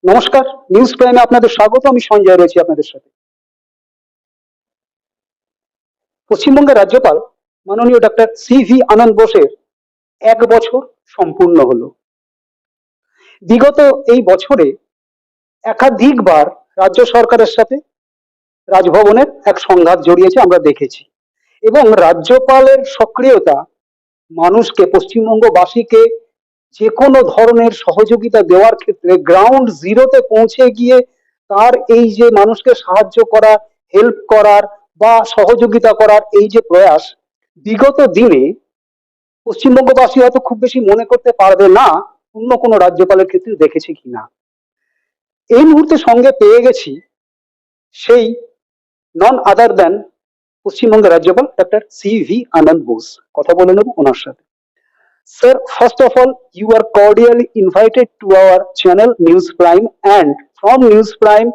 নমস্কার, নিউজ প্রাইমে আপনাদের স্বাগত। আমি সঞ্জয় রয়েছি আপনাদের সাথে। পশ্চিমবঙ্গের রাজ্যপাল মাননীয় ডক্টর CV আনন্দ বোসের 1 বছর সম্পূর্ণ হলো। বিগত এই বছরে একাধিকবার রাজ্য সরকারের সাথে রাজভবনের এক সংঘাত জড়িয়েছে, আমরা দেখেছি। এবং রাজ্যপালের সক্রিয়তা মানুষকে, পশ্চিমবঙ্গবাসীকে যে কোনো ধরনের সহযোগিতা দেওয়ার ক্ষেত্রে গ্রাউন্ড জিরোতে পৌঁছে গিয়ে তার এই যে মানুষকে সাহায্য করা, হেল্প করার বা সহযোগিতা করার এই যে প্রয়াস, বিগত দিনে পশ্চিমবঙ্গবাসী হয়তো খুব বেশি মনে করতে পারবে না অন্য কোনো রাজ্যপালের ক্ষেত্রে দেখেছি কিনা। এই মুহূর্তে সঙ্গে পেয়ে গেছি সেই নন আদার দেন পশ্চিমবঙ্গের রাজ্যপাল ডক্টর CV আনন্দ বোস। কথা বলে নেব ওনার সাথে। Sir, first of all, you are cordially invited to our channel News Prime, and from News Prime,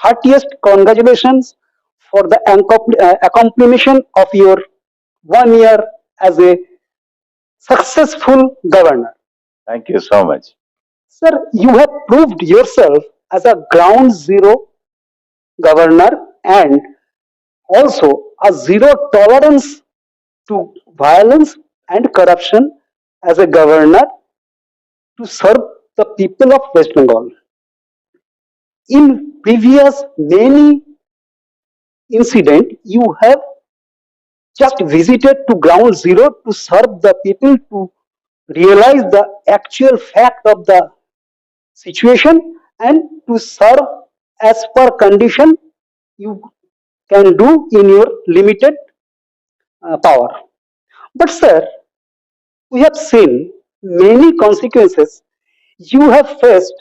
heartiest congratulations for the accomplishment of your 1 year as a successful governor. Thank you so much. Sir, you have proved yourself as a ground zero governor and also a zero tolerance to violence and corruption as a governor to serve the people of West Bengal. In previous many incident, you have just visited to ground zero to serve the people, to realize the actual fact of the situation and to serve as per condition you can do in your limited power. But sir, we have seen many consequences. You have faced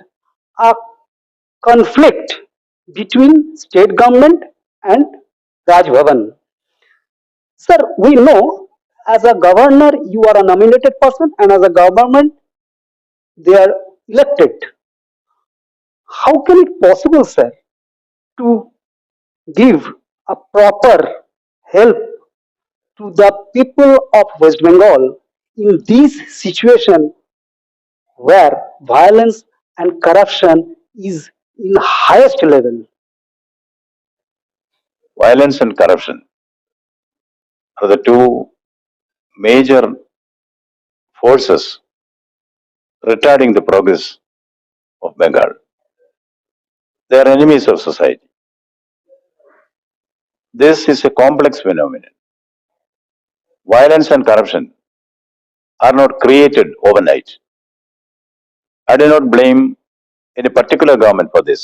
a conflict between state government and Raj Bhavan. Sir, we know as a governor you are a nominated person and as a government they are elected. How can it possible, sir, to give a proper help to the people of West Bengal in this situation where violence and corruption is in highest level? Violence and corruption are the two major forces retarding the progress of Bengal. They are enemies of society. This is a complex phenomenon. Violence and corruption are not created overnight. I do not blame any particular government for this.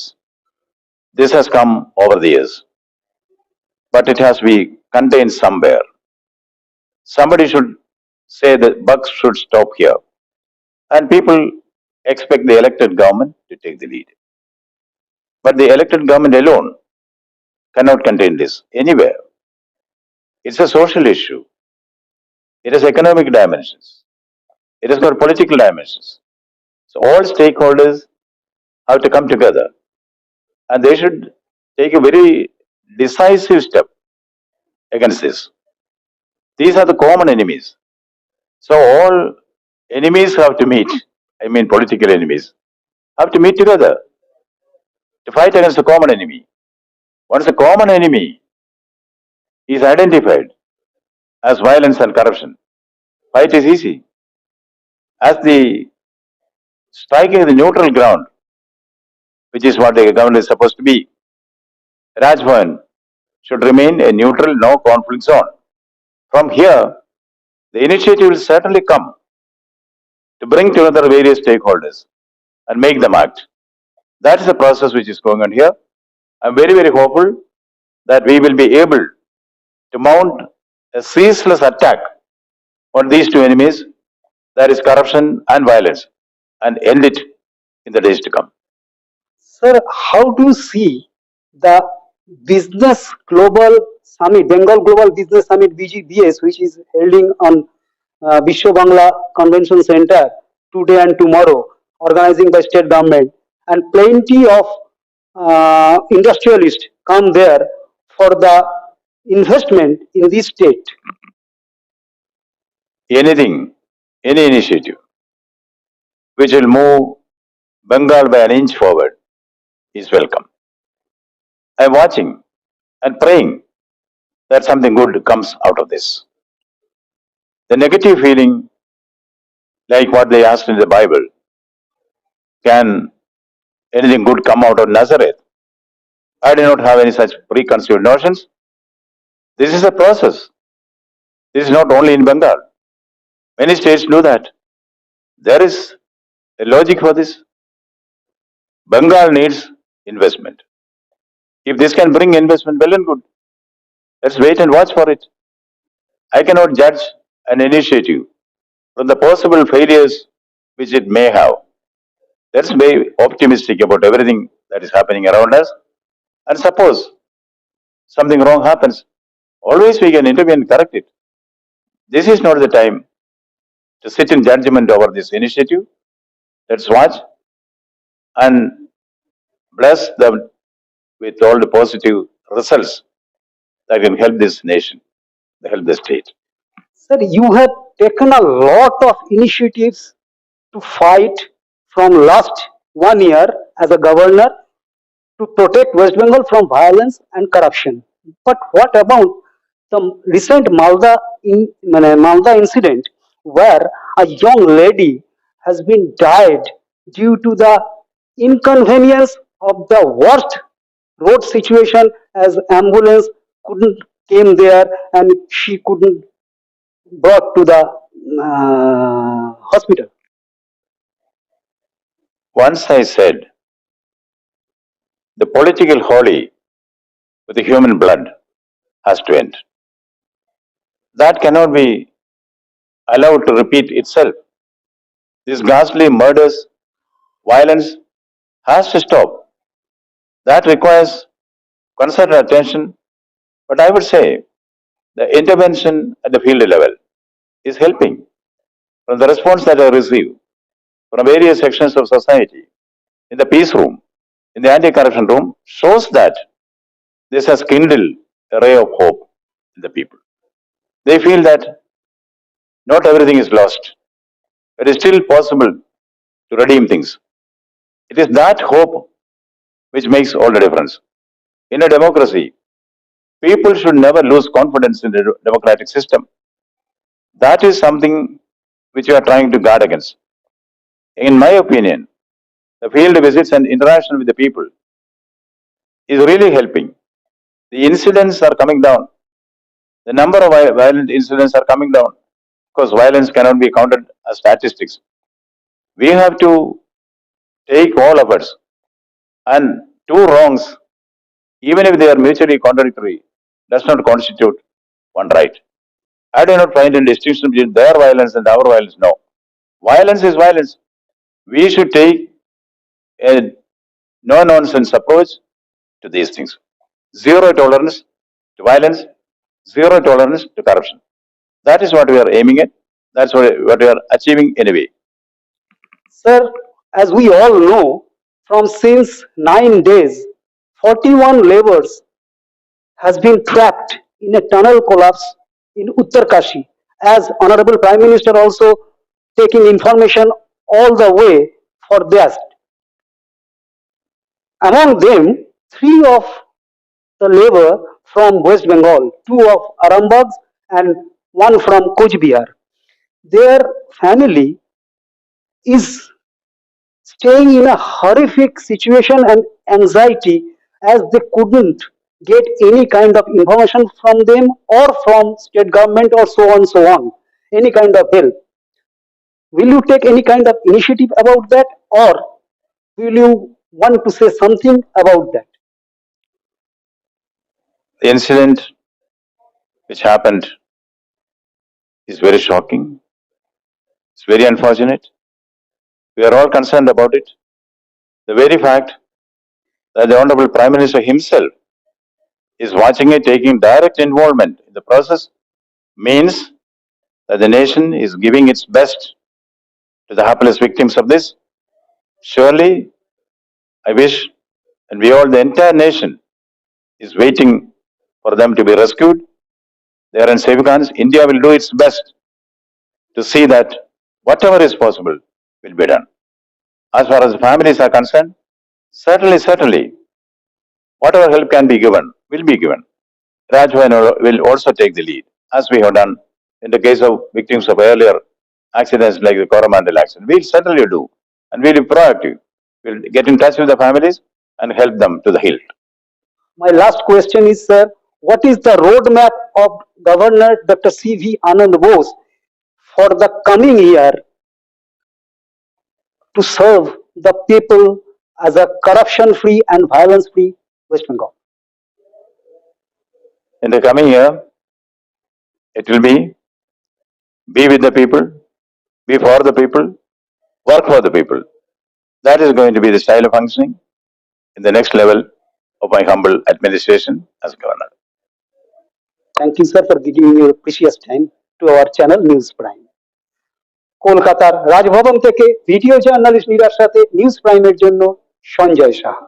This has come over the years. But it has to be contained somewhere. Somebody should say the buck should stop here. And people expect the elected government to take the lead. But the elected government alone cannot contain this anywhere. It's a social issue. It has economic dimensions. It has got political dimensions. So all stakeholders have to come together and they should take a very decisive step against this. These are the common enemies. So all enemies have to meet, I mean political enemies, have to meet together to fight against the common enemy. Once the common enemy is identified as violence and corruption, fight is easy. As the striking the neutral ground, which is what the government is supposed to be, Rajbhavan should remain a neutral, no conflict zone. From here, the initiative will certainly come to bring together various stakeholders and make them act. That is the process which is going on here. I'm very, very hopeful that we will be able to mount a ceaseless attack on these two enemies, that is corruption and violence, and end it in the days to come. Sir, how do you see the business global summit, Bengal Global Business Summit BGBS, which is holding on Vishwa Bangla Convention Center today and tomorrow, organizing by state government, and plenty of industrialists come there for the investment in this state? Anything, any initiative which will move Bengal by an inch forward is welcome. I'm watching and praying that something good comes out of this. The negative feeling, like what they asked in the Bible, can anything good come out of Nazareth? I do not have any such preconceived notions. This is a process. This is not only in Bengal. Many states do that. There is a logic for this. Bengal needs investment. If this can bring investment, well and good. Let's wait and watch for it. I cannot judge an initiative from the possible failures which it may have. Let's be optimistic about everything that is happening around us. And suppose something wrong happens, always we can intervene and correct it. This is not the time to sit in judgment over this initiative. Let's watch and bless them with all the positive results that can help this nation, help the state. Sir, you have taken a lot of initiatives to fight from last 1 year as a governor to protect West Bengal from violence and corruption. But what about the recent Malda incident where a young lady has been died due to the inconvenience of the worst road situation as ambulance couldn't came there and she couldn't brought to the hospital. Once I said, the political holy with the human blood has to end. That cannot be allowed to repeat itself. These ghastly murders, violence has to stop. That requires concerted attention, but I would say the intervention at the field level is helping. From the response that I receive from various sections of society, in the peace room, in the anti-corruption room, shows that this has kindled a ray of hope in the people. They feel that not everything is lost. It is still possible to redeem things. It is that hope which makes all the difference. In a democracy, people should never lose confidence in the democratic system. That is something which we are trying to guard against. In my opinion, the field visits and interaction with the people is really helping. The incidents are coming down. The number of violent incidents are coming down because violence cannot be counted as statistics. We have to take all efforts, and two wrongs, even if they are mutually contradictory, does not constitute one right. I do not find a distinction between their violence and our violence. No. Violence is violence. We should take a no nonsense approach to these things. Zero tolerance to violence, zero tolerance to corruption. That is what we are aiming at. That's what we are achieving anyway. Sir, as we all know, from since 9 days, 41 laborers has been trapped in a tunnel collapse in Uttarkashi. As Honorable Prime Minister also taking information all the way for that. Among them, three of the labor from West Bengal, two of Arambagh and one from Coach Bihar. Their family is staying in a horrific situation and anxiety as they couldn't get any kind of information from them or from state government or so on, any kind of help. Will you take any kind of initiative about that or will you want to say something about that? The incident which happened is very shocking. It's very unfortunate. We are all concerned about it. The very fact that the Honorable Prime Minister himself is watching it, taking direct involvement in the process, means that the nation is giving its best to the hapless victims of this. Surely, I wish, and we all, the entire nation, is waiting for them to be rescued. They are in safe hands. India will do its best to see that whatever is possible will be done. As far as families are concerned, certainly, whatever help can be given will be given. Rajbhan will also take the lead, as we have done in the case of victims of earlier accidents like the Coromandel accident. We'll certainly do, and we'll be proactive. We'll get in touch with the families and help them to the hilt. My last question is, sir, what is the roadmap of Governor Dr. C.V. Anand Bose for the coming year to serve the people as a corruption-free and violence-free West Bengal? In the coming year, it will be with the people, be for the people, work for the people. That is going to be the style of functioning in the next level of my humble administration as governor. Thank you, sir, for giving your precious time to our channel News Prime. কলকাতার রাজভবন থেকে video journalist নীরার সাথে news প্রাইমের জন্য সঞ্জয় সাহা।